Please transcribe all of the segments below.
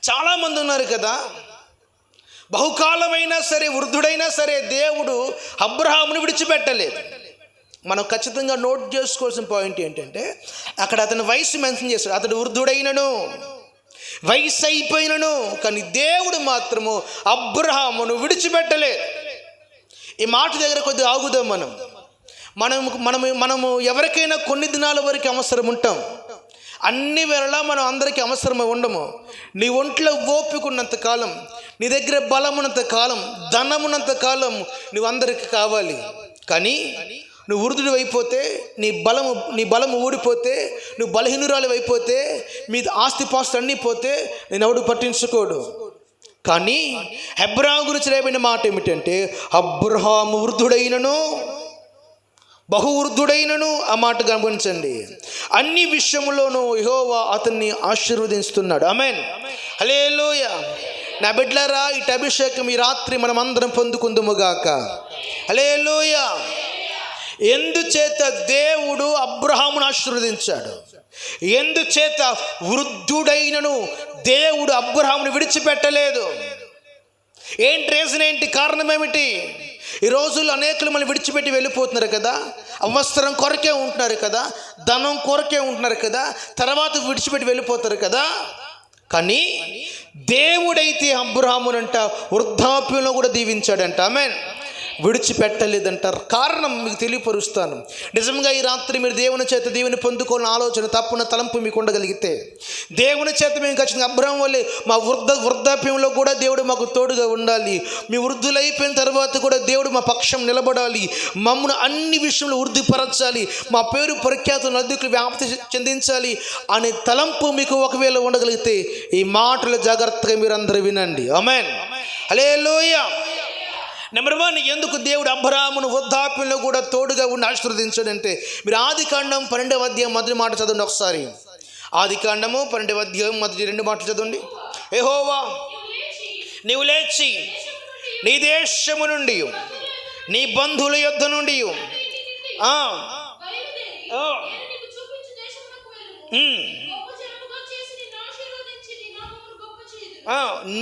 చాలామంది ఉన్నారు కదా, బహుకాలమైనా సరే, వృద్ధుడైనా సరే దేవుడు అబ్రహామును విడిచిపెట్టలేదు. మనం ఖచ్చితంగా నోట్ చేసుకోవాల్సిన పాయింట్ ఏంటంటే, అక్కడ అతని వయసు మెన్షన్ చేశాడు. అతడు వృద్ధుడైనను, వయసు అయిపోయినను, కానీ దేవుడు మాత్రము అబ్రహామును విడిచిపెట్టలేదు. ఈ మాట దగ్గర కొద్దిగా ఆగుదాం. మనము ఎవరికైనా కొన్ని దినాల వరకు అవసరం ఉంటాం. అన్ని వేళలా మనం అందరికీ అవసరం ఉండము. నీ ఒంట్లో ఓపిక ఉన్నంత కాలం, నీ దగ్గర బలమున్నంత కాలం, ధనమున్నంత కాలం నువ్వు అందరికి కావాలి. కానీ నువ్వు వృద్ధుడు అయిపోతే, నీ బలము ఊడిపోతే, నువ్వు బలహీనురాలు అయిపోతే, మీ ఆస్తిపాస్తులు అన్నీ పోతే నేను ఎవడు పట్టించుకోడు. కానీ అబ్రహాము గురించి రాయబడిన మాట ఏమిటంటే, అబ్రహాము వృద్ధుడైనను, బహువృద్ధుడైనను. ఆ మాట గమనించండి. అన్ని విషయములోనూ యెహోవా అతన్ని ఆశీర్వదిస్తున్నాడు. ఆమేన్, హల్లెలూయా. నా బిడ్డలారా, ఇటు అభిషేకం ఈ రాత్రి మనం అందరం పొందుకుందుముగాక. హల్లెలూయా. ఎందుచేత దేవుడు అబ్రహామును ఆశీర్వదించాడు? ఎందుచేత వృద్ధుడైనను దేవుడు అబ్రహామును విడిచిపెట్టలేదు? ఏంటి రీజన్, ఏంటి కారణం ఏమిటి? ఈ రోజుల్లో అనేకులు మనం విడిచిపెట్టి వెళ్ళిపోతున్నారు కదా. అవసరం కొరకే ఉంటున్నారు కదా, ధనం కొరకే ఉంటున్నారు కదా, తర్వాత విడిచిపెట్టి వెళ్ళిపోతారు కదా. కానీ దేవుడైతే అబ్రహామునంట వృద్ధాప్యంలో కూడా దీవించాడంట. ఆమేన్. విడిచిపెట్టలేదంటారు. కారణం మీకు తెలియపరుస్తాను. నిజంగా ఈ రాత్రి మీరు దేవుని చేత దేవుని పొందుకోవాలని ఆలోచన, తప్పున తలంపు మీకు ఉండగలిగితే, దేవుని చేత మేము ఖచ్చితంగా అబ్రహాము వల్లే మా వృద్ధాప్యంలో కూడా దేవుడు మాకు తోడుగా ఉండాలి, మీ వృద్ధులైపోయిన తర్వాత కూడా దేవుడు మా పక్షం నిలబడాలి, మమ్మల్ని అన్ని విషయంలో వృద్ధిపరచాలి, మా పేరు ప్రఖ్యాతులు నదుకులు వ్యాప్తి చెందించాలి అనే తలంపు మీకు ఒకవేళ ఉండగలిగితే ఈ మాటలు జాగ్రత్తగా మీరు అందరూ వినండి. ఆమేన్, హల్లెలూయా. నెంబర్ 1, ఎందుకు దేవుడు అబ్రహామును వృద్ధాప్యంలో కూడా తోడుగా ఉండి ఆశీర్వదించాడంటే, మీరు ఆదికాండం 12వ అధ్యాయం మొదటి మాట చదవండి ఒకసారి. ఆదికాండము 12వ అధ్యాయం మొదటి 2 మాటలు చదవండి. యెహోవా నీవు లేచి నీ దేశము నుండి, నీ బంధువుల యొద్ద నుండి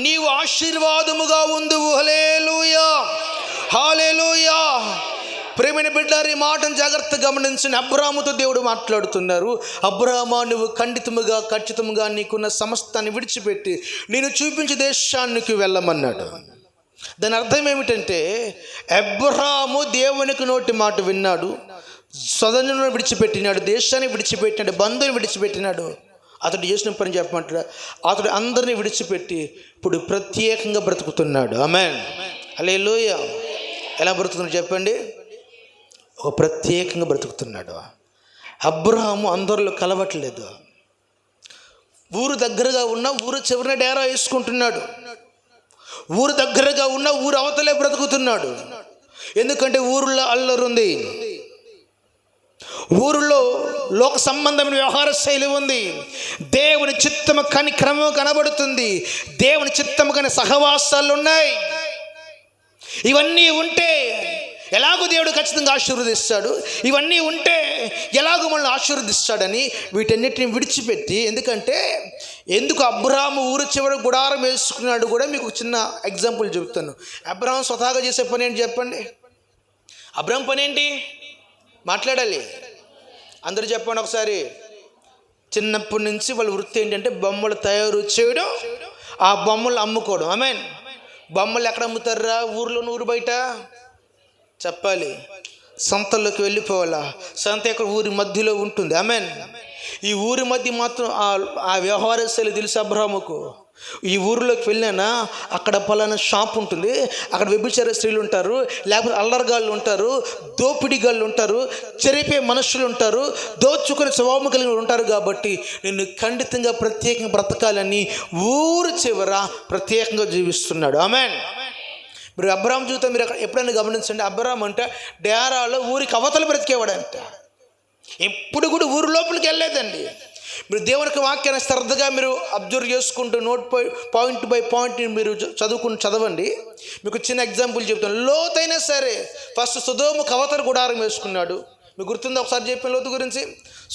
నీవు ఆశీర్వాదముగా ఉందువు. హల్లెలూయా, హల్లెలూయా. ప్రేమైన బిడ్డలారా, ఈ మాటను జాగ్రత్తగా గమనించండి. అబ్రహాముతో దేవుడు మాట్లాడుతున్నారు. అబ్రహామా, నువ్వు ఖచ్చితంగా నీకున్న సమస్తాన్ని విడిచిపెట్టి నేను చూపించే దేశానికి వెళ్ళమన్నాడు. దాని అర్థం ఏమిటంటే, అబ్రహాము దేవునికి నోటి మాట విన్నాడు, స్వజనులను విడిచిపెట్టినాడు, దేశాన్ని విడిచిపెట్టినాడు, బంధువుని విడిచిపెట్టినాడు. అతడు చేసిన పని చెప్పమంటాడు, అతడు అందరినీ విడిచిపెట్టి ఇప్పుడు ప్రత్యేకంగా బ్రతుకుతున్నాడు. ఆమేన్, హల్లెలూయా. ఎలా బ్రతుకుతున్నాడు చెప్పండి? ఒక ప్రత్యేకంగా బ్రతుకుతున్నాడు. అబ్రహాము అందరిలో కలవట్లేదు. ఊరు దగ్గరగా ఉన్న ఊరు చివరిన డేరా వేసుకుంటున్నాడు. ఊరు దగ్గరగా ఉన్న ఊరు అవతలే బ్రతుకుతున్నాడు. ఎందుకంటే ఊరిలో అల్లరుంది, ఊరిలో లోక సంబంధమైన వ్యవహార శైలి ఉంది, దేవుని చిత్తము కాని క్రమం కనబడుతుంది, దేవుని చిత్తము కాని సహవాసాలు ఉన్నాయి. ఇవన్నీ ఉంటే ఎలాగో దేవుడు ఖచ్చితంగా ఆశీర్వదిస్తాడు, ఇవన్నీ ఉంటే ఎలాగో మనల్ని ఆశీర్వదిస్తాడని వీటన్నిటిని విడిచిపెట్టి, ఎందుకు అబ్రహాము ఊరు చివరి గుడారం వేసుకున్నాడు కూడా మీకు చిన్న ఎగ్జాంపుల్ చెబుతాను. అబ్రహాం స్వతహాగా చేసే పని ఏంటి చెప్పండి? అబ్రహాం పని ఏంటి? మాట్లాడాలి. అందరూ చెప్పండి ఒకసారి. చిన్నప్పటి నుంచి వాళ్ళ వృత్తి ఏంటంటే బొమ్మలు తయారు చేయడం, ఆ బొమ్మలు అమ్ముకోవడం. ఆమేన్. బొమ్మలు ఎక్కడ అమ్ముతారా? ఊర్లో, ఊరు బయట చెప్పాలి. సంతల్లోకి వెళ్ళిపోవాలా? సంత ఎక్కడ? ఊరి మధ్యలో ఉంటుంది. ఆమేన్. ఈ ఊరి మధ్య మాత్రం ఆ వ్యవహార శైలి తెలుసు అబ్రహాముకు. ఈ ఊరిలోకి వెళ్ళినా అక్కడ పలానా షాప్ ఉంటుంది, అక్కడ వ్యభిచార స్త్రీలు ఉంటారు, లేకపోతే అల్లరిగాళ్ళు ఉంటారు, దోపిడిగాళ్ళు ఉంటారు, చెరిపే మనుషులు ఉంటారు, దోచుకునే స్వభావం కలిగి ఉంటారు. కాబట్టి నిన్ను ఖండితంగా ప్రత్యేకంగా బ్రతకాలని ఊరు చివర ప్రత్యేకంగా జీవిస్తున్నాడు. ఆమేన్. మీరు అబ్రహాం జీవితం మీరు ఎప్పుడైనా గమనించండి. అబ్రహాం అంటే డేరాలో ఊరికి అవతల బ్రతికేవాడంట. ఎప్పుడు కూడా ఊరు లోపలికి వెళ్ళలేదండి. మీరు దేవునికి వాక్యాన్ని శ్రద్ధగా మీరు అబ్జర్వ్ చేసుకుంటూ పాయింట్ బై పాయింట్ మీరు చదవండి. మీకు చిన్న ఎగ్జాంపుల్ చెప్తాను. లోతైనా సరే ఫస్ట్ సొదొమ కవతల గుడారం వేసుకున్నాడు. మీకు గుర్తుందా? ఒకసారి చెప్పిన లోతు గురించి.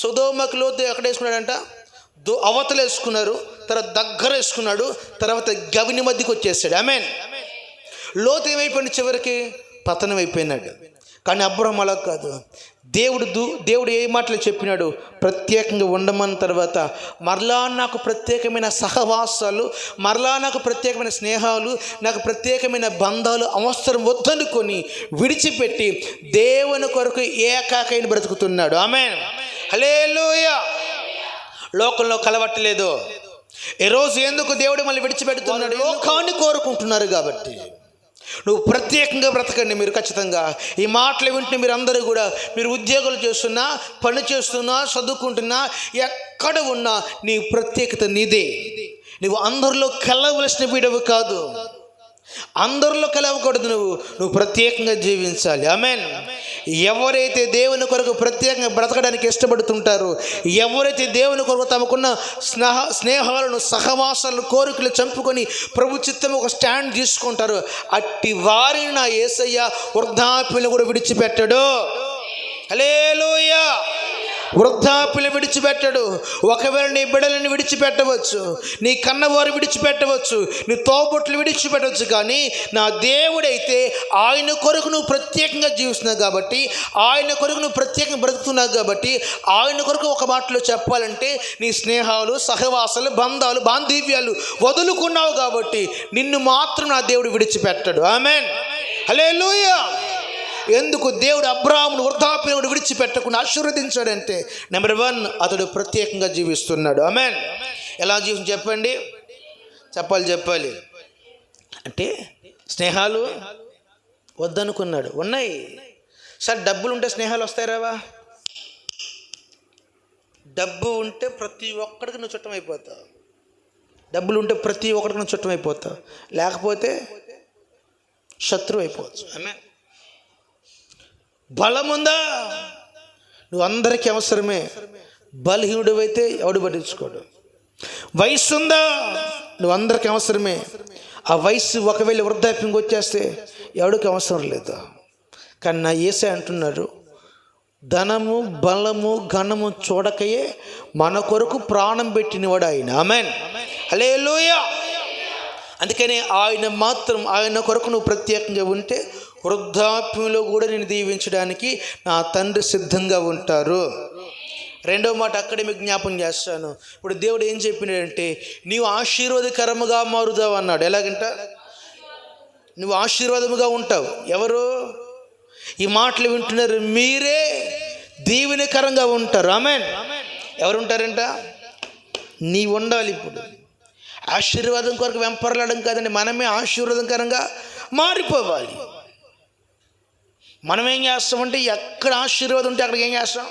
సొదొమకి లోతు ఎక్కడ వేసుకున్నాడంట? అవతలు వేసుకున్నారు, తర్వాత దగ్గర వేసుకున్నాడు, తర్వాత గవిని మధ్యకి వచ్చేసాడు. ఆమేన్. లోతు ఏమైపోయింది? చివరికి పతనం అయిపోయినాడు. కానీ అబ్రహాం అలా కాదు. దేవుడు ఏ మాటలు చెప్పినాడు? ప్రత్యేకంగా ఉండమన్న తర్వాత మరలా నాకు ప్రత్యేకమైన సహవాసాలు, మరలా నాకు ప్రత్యేకమైన స్నేహాలు, నాకు ప్రత్యేకమైన బంధాలు అవసరం వద్దనుకొని విడిచిపెట్టి దేవుని కొరకు ఏకాకైన బ్రతుకుతున్నాడు. ఆమేన్. హల్లెలూయా. లోకంలో కలవట్లేదు. ఈరోజు ఎందుకు దేవుడు మళ్ళీ విడిచిపెడుతున్నాడు? లోకాన్ని కోరుకుంటున్నారు కాబట్టి. నువ్వు ప్రత్యేకంగా బ్రతకండి. మీరు ఖచ్చితంగా ఈ మాటలు వింటే మీరు అందరూ కూడా, మీరు ఉద్యోగాలు చేస్తున్నా, పని చేస్తున్నా, చదువుకుంటున్నా, ఎక్కడ ఉన్నా నీ ప్రత్యేకత నీదే. నువ్వు అందరిలో కలవలసిన బిడ్డవు కాదు, అందరిలో కలవకూడదు. నువ్వు ప్రత్యేకంగా జీవించాలి. ఆమేన్. ఎవరైతే దేవుని కొరకు ప్రత్యేకంగా బ్రతకడానికి ఇష్టపడుతుంటారో, ఎవరైతే దేవుని కొరకు తమకున్న స్నేహాలను, సహవాసాలను, కోరికలు చంపుకొని ప్రభు చిత్తం ఒక స్టాండ్ తీసుకుంటారు, అట్టి వారిని నా యేసయ్య వృద్ధాప్యంలో కూడా విడిచిపెట్టడు. హల్లెలూయా. వృద్ధాప్యులు విడిచిపెట్టడు. ఒకవేళ నీ బిడ్డలను విడిచిపెట్టవచ్చు, నీ కన్నవారు విడిచిపెట్టవచ్చు, నీ తోబుట్లు విడిచిపెట్టవచ్చు, కానీ నా దేవుడైతే ఆయన కొరకు నువ్వు ప్రత్యేకంగా జీవిస్తున్నావు కాబట్టి, ఆయన కొరకు నువ్వు ప్రత్యేకంగా బ్రతుకుతున్నావు కాబట్టి, ఆయన కొరకు ఒక మాటలో చెప్పాలంటే నీ స్నేహాలు, సహవాసాలు, బంధాలు, బాంధవ్యాలు వదులుకున్నావు కాబట్టి నిన్ను మాత్రం నా దేవుడు విడిచిపెట్టడు. ఆమేన్. హల్లెలూయా. ఎందుకు దేవుడు అబ్రాహామును వృద్ధాప్యంలో విడిచిపెట్టకుండా ఆశీర్వదించాడంటే, నెంబర్ 1, అతడు ప్రత్యేకంగా జీవిస్తున్నాడు. ఆమేన్. ఎలా జీవించి చెప్పండి? చెప్పాలి. అంటే స్నేహాలు వద్దనుకున్నాడు. ఉన్నాయి సార్. డబ్బులు ఉంటే స్నేహాలు వస్తాయి రావా? డబ్బు ఉంటే ప్రతి ఒక్కడికి నువ్వు చుట్టం అయిపోతావు. డబ్బులు ఉంటే ప్రతి ఒక్కడికి నువ్వు చుట్టం అయిపోతావు, లేకపోతే శత్రువు అయిపోవచ్చు. ఆమేన్. బలం ఉందా? నువ్వు అందరికీ అవసరమే. బలహీనుడు అయితే ఎవడు పట్టించుకోడు. వయసు ఉందా? నువ్వు అందరికీ అవసరమే. ఆ వయసు ఒకవేళ వృద్ధాప్యంకి వచ్చేస్తే ఎవడికి అవసరం లేదు. కానీ నా యేసయ్య అంటున్నాడు, ధనము, బలము, ఘనము చూడకయే మన కొరకు ప్రాణం పెట్టినవాడు ఆయన. ఆమేన్. హల్లెలూయా. అందుకని ఆయన కొరకు నువ్వు ప్రత్యేకంగా ఉంటే వృద్ధాప్యంలో కూడా నేను దీవించడానికి నా తండ్రి సిద్ధంగా ఉంటారు. రెండవ మాట అక్కడే మీకు జ్ఞాపం చేస్తాను. ఇప్పుడు దేవుడు ఏం చెప్పినాడంటే, నీవు ఆశీర్వాదకరముగా మారుతావు అన్నాడు. ఎలాగంట? నువ్వు ఆశీర్వాదముగా ఉంటావు. ఎవరు ఈ మాటలు వింటున్నారు? మీరే దీవెనకరంగా ఉంటారు. ఆమేన్. ఎవరు ఉంటారంట? నీవు ఉండాలి. ఇప్పుడు ఆశీర్వాదం కొరకు వెంపర్లాడడం కాదండి, మనమే ఆశీర్వాదకరంగా మారిపోవాలి. మనం ఏం చేస్తామంటే, ఎక్కడ ఆశీర్వాదం ఉంటే అక్కడికి ఏం చేస్తాం?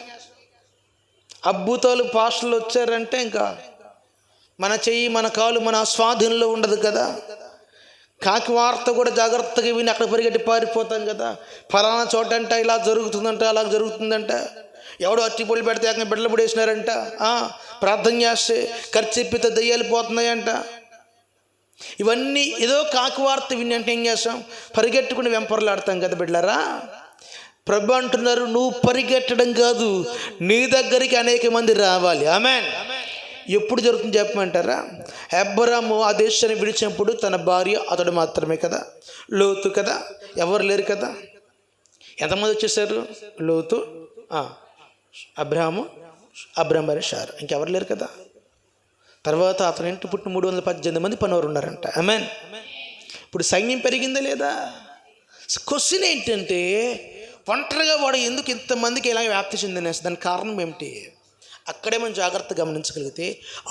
అద్భుతాలు, పాస్టర్లు వచ్చారంటే ఇంకా మన చెయ్యి, మన కాలు మన స్వాధీనంలో ఉండదు కదా. కాకి వార్త కూడా జాగ్రత్తగా విని అక్కడ పరిగెట్టి పారిపోతాం కదా. ఫలానా చోట అంట ఇలా జరుగుతుందంట, అలా జరుగుతుందంట, ఎవడో అట్టి పొడి పెడితే అక్కడ బిడ్డలు పడేసినారంట, ప్రార్థన చేస్తే ఖర్చు చెప్పితే దయ్యాలు పోతున్నాయంట. ఇవన్నీ ఏదో కాకి వార్త విని అంటే ఏం చేస్తాం? పరిగెట్టుకుని వెంపర్లాడతాం కదా బిడ్డలారా. ప్రభు అంటున్నారు, నువ్వు పరిగెట్టడం కాదు, నీ దగ్గరికి అనేక మంది రావాలి. ఆమేన్. ఎప్పుడు జరుగుతుంది చెప్పమంటారా? అబ్రాము ఆ దేశాన్ని విడిచినప్పుడు తన భార్య, అతడు మాత్రమే కదా. లోతు కదా, ఎవరు లేరు కదా. ఎంతమంది వచ్చేసారు? లోతు, అబ్రాము భార్య షారా, ఇంకెవరు లేరు కదా. తర్వాత అతని ఇంటి పుట్టిన 318 మంది పనివారు ఉన్నారంట. ఆమేన్. ఇప్పుడు సైన్యం పెరిగిందా లేదా? క్వశ్చన్ ఏంటంటే, ఒంటరిగా వాడు ఎందుకు ఇంతమందికి ఇలాగ వ్యాప్తి చెందినేసి? దానికి కారణం ఏమిటి? అక్కడే మనం జాగ్రత్తగా గమనించగలిగితే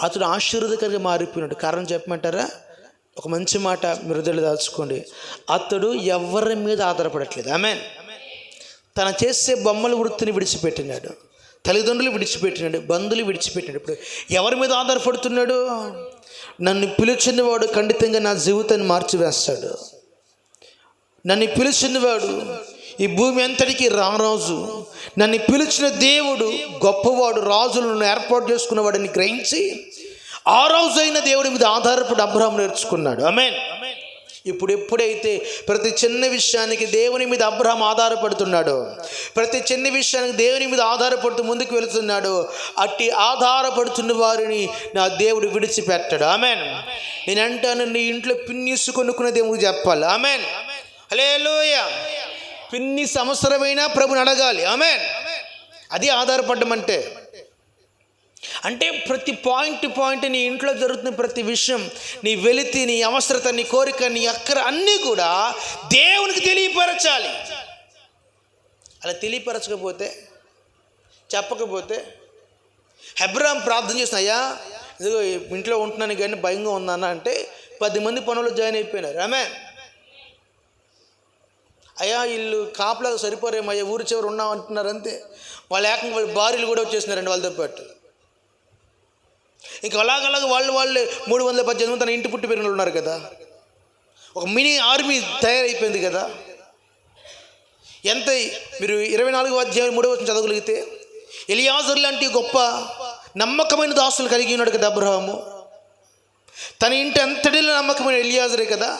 అతడు ఆశీర్వాదకరంగా మారిపోయినాడు. కారణం చెప్పమంటారా? ఒక మంచి మాట మీరు హృదయంలో దాచుకోండి. అతడు ఎవరి మీద ఆధారపడట్లేదు. ఆమేన్. తన చేసే బొమ్మల వృత్తిని విడిచిపెట్టినాడు, తల్లిదండ్రులు విడిచిపెట్టినాడు, బంధువులు విడిచిపెట్టినాడు. ఇప్పుడు ఎవరి మీద ఆధారపడుతున్నాడు? నన్ను పిలిచిన వాడు ఖండితంగా నా జీవితాన్ని మార్చివేస్తాడు. నన్ను పిలిచిన వాడు ఈ భూమి అంతటికి రారాజు. నన్ను పిలిచిన దేవుడు గొప్పవాడు, రాజులను ఏర్పాటు చేసుకున్నవాడని గ్రహించి ఆ రోజు అయిన దేవుడి మీద ఆధారపడి అబ్రాహాము నేర్చుకున్నాడు. ఆమేన్. ఇప్పుడు ఎప్పుడైతే ప్రతి చిన్న విషయానికి దేవుని మీద అబ్రహాం ఆధారపడుతున్నాడో, ప్రతి చిన్న విషయానికి దేవుని మీద ఆధారపడుతూ ముందుకు వెళుతున్నాడో, అట్టి ఆధారపడుతున్న వారిని నా దేవుడు విడిచిపెట్టాడు. ఆమెన్. నేను అంటాను, నీ ఇంట్లో పిన్నిసు కొనుక్కున్న దేవుడికి చెప్పాలి. ఆమెన్. హల్లెలూయా. పిన్నిస్ అవసరమైనా ప్రభుని అడగాలి. ఆమెన్. అది ఆధారపడడం అంటే ప్రతి పాయింట్ నీ ఇంట్లో జరుగుతున్న ప్రతి విషయం, నీ వెలితి, నీ అవసరత, నీ కోరిక, నీ అక్కర అన్నీ కూడా దేవునికి తెలియపరచాలి. అలా తెలియపరచకపోతే, చెప్పకపోతే, అబ్రహాం ప్రార్థన చేసిన, అయ్యా ఇదిగో ఇంట్లో ఉంటున్నాను కానీ భయంగా ఉందన్న అంటే 10 మంది పనులు జాయిన్ అయిపోయినారు. ఆమెన్. అయ్యా వీళ్ళు కాపలాగా సరిపోరేమయ్యా, ఊరి చివరు ఉన్నాం అంటున్నారు. అంతే. వాళ్ళు ఏకంగా వాళ్ళ భార్యలు కూడా వచ్చేసినారండి వాళ్ళతో పాటు. ఇంకా అలాగలాగా వాళ్ళే 318 మంది తన ఇంటి పుట్టి పెరిగిన ఉన్నారు కదా. ఒక మినీ ఆర్మీ తయారైపోయింది కదా. ఎంత మీరు 24వ అధ్యాయం 3వ వచనం చదవగలిగితే, ఎలియాజరు లాంటి గొప్ప నమ్మకమైన దాసులు కలిగి ఉన్నాడు కదా అబ్రహాము. తన ఇంటి అంతటిలో నమ్మకమైన ఎలియాజరే కదా.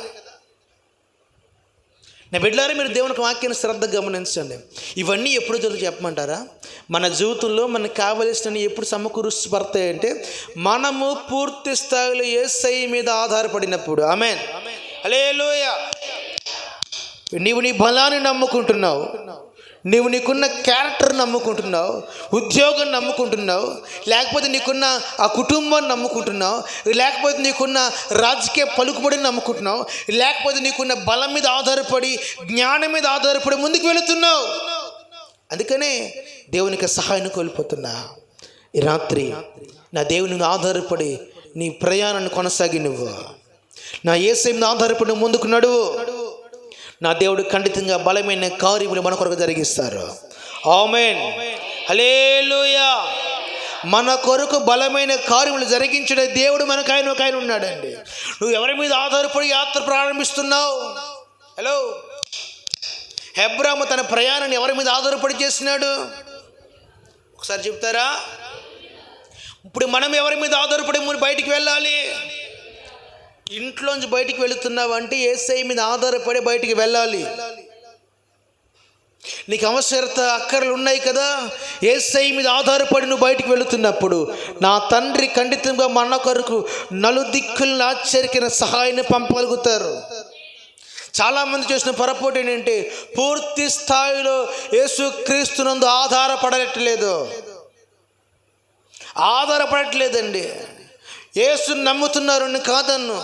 నా బిడ్డలారా, మీరు దేవునికి వాక్యాన్ని శ్రద్ధగా గమనించండి. ఇవన్నీ ఎప్పుడు జరుగుతుంది చెప్పమంటారా? మన జీవితంలో మనకు కావలసినవి ఎప్పుడు సమకూరుపడతాయంటే మనము పూర్తి స్థాయిలో యేసయ్య మీద ఆధారపడినప్పుడు. ఆమేన్. హల్లెలూయా. నీవు నీ బలాన్ని నమ్ముకుంటున్నావు, నీవు నీకున్న క్యారెక్టర్ నమ్ముకుంటున్నావు, ఉద్యోగం నమ్ముకుంటున్నావు, లేకపోతే నీకున్న ఆ కుటుంబాన్ని నమ్ముకుంటున్నావు, లేకపోతే నీకున్న రాజకీయ పలుకుబడిని నమ్ముకుంటున్నావు, లేకపోతే నీకున్న బలం మీద ఆధారపడి, జ్ఞానం మీద ఆధారపడి ముందుకు వెళుతున్నావు. అందుకనే దేవునికి సహాయాన్ని కోల్పోతున్నా. ఈ రాత్రి నా దేవుని మీద ఆధారపడి నీ ప్రయాణాన్ని కొనసాగి నువ్వు నా యేసయ్య మీద ఆధారపడి ముందుకు నడువు. నా దేవుడు ఖండితంగా బలమైన కార్యములు మన కొరకు జరిగిస్తారు. ఆమేన్. హల్లెలూయా. మన కొరకు బలమైన కార్యములు జరిగించే దేవుడు మనకు ఆయన ఉన్నాడండి. నువ్వు ఎవరి మీద ఆధారపడి యాత్ర ప్రారంభిస్తున్నావు? హలో, అబ్రహాము తన ప్రయాణాన్ని ఎవరి మీద ఆధారపడి చేసినాడు? ఒకసారి చెప్తారా? ఇప్పుడు మనం ఎవరి మీద ఆధారపడి బయటికి వెళ్ళాలి? ఇంట్లోంచి బయటికి వెళుతున్నావు అంటే యేసయ్య మీద ఆధారపడి బయటికి వెళ్ళాలి. నీకు అవసరత అక్కర్లు ఉన్నాయి కదా, యేసయ్య మీద ఆధారపడి నువ్వు బయటికి వెళుతున్నప్పుడు నా తండ్రి ఖండితంగా మన కొరకు నలుదిక్కులను ఆశ్చర్యకరమైన సహాయాన్ని పంపగలుగుతారు. చాలామంది చేసిన పొరపాటు ఏంటంటే పూర్తి స్థాయిలో యేసుక్రీస్తునందు ఆధారపడట్లేదండి. యేసుని నమ్ముతున్నారని కాదన్ను,